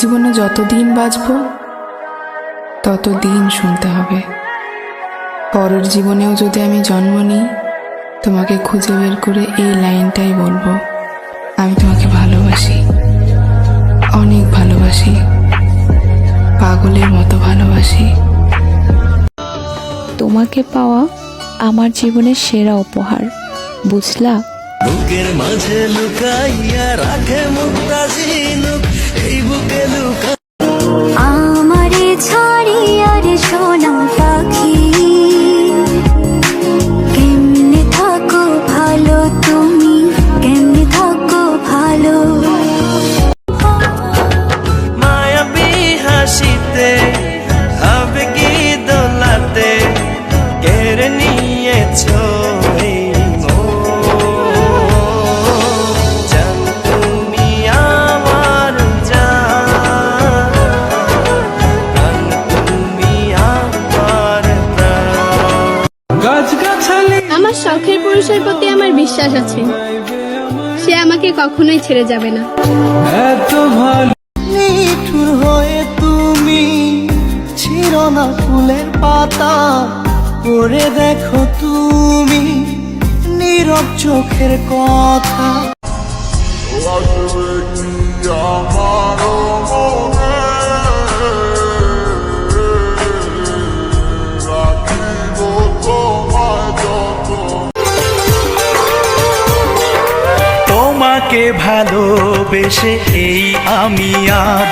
জীবনে যতদিন বাঁচবো ততদিন শুনতে হবে। পরের জীবনেও যদি আমি জন্ম নিই, তোমাকে খুঁজে বের করে এই লাইনটাই বলবো, আমি তোমাকে ভালোবাসি, অনেক ভালোবাসি, পাগলের মতো ভালোবাসি। তোমাকে পাওয়া আমার জীবনের সেরা উপহার, বুঝলা? বুকের মাঝে লুকাইয়া রাখে মুক্তা ঝিনুক, এই বুকে লুকা আমারে ছাড়িয়া রে সোনা পাখি, কেমনে থাকো ভালো তুমি, কেমনে থাকো ভালো। মায়াবী হাসিতে আবেগী দোলাতে কেড়ে নিয়েছ এই জান, তুমি আমার জান, তুমি আমার গাছগাছালি। আমার শখের পুরুষের প্রতি আমার বিশ্বাস আছে, সে আমাকে কখনোই ছেড়ে যাবে না। এত ভালো নিঠুর হয়ে তুমি ছিল না ফুলের পাতা, করে দেখো তুমি নীরব চোখের কথা। তোমাকে ভালোবেসে এই আমি আজ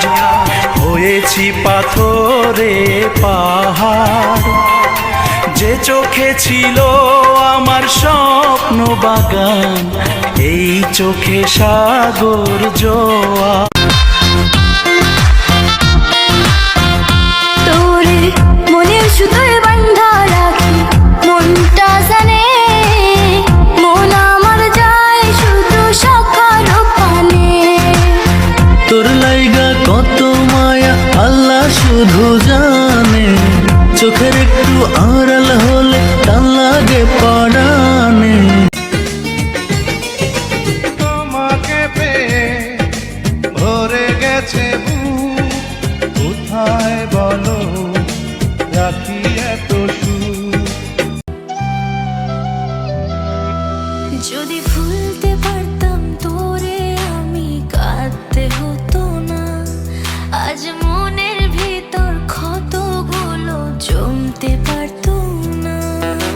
হয়েছি পাথরে পাহাড়, যে চোখে ছিল আমার স্বপ্ন বাগান, এই চোখে সাগর জোয়ার। তোরে মনের সুতোয় বান্ধা রাখি, মনটা জানে মন আমার যায় শুধু সকাল পানে। তোর লাইগা কত মায়া আল্লাহ শুধু জানে, চোখের একটু আড়াল হলে টান লাগে পড়ানে। তোমাকে পেয়ে ভরে গেছে বুক, কোথায় বলো রাখি এত সুখ। যদি ফুল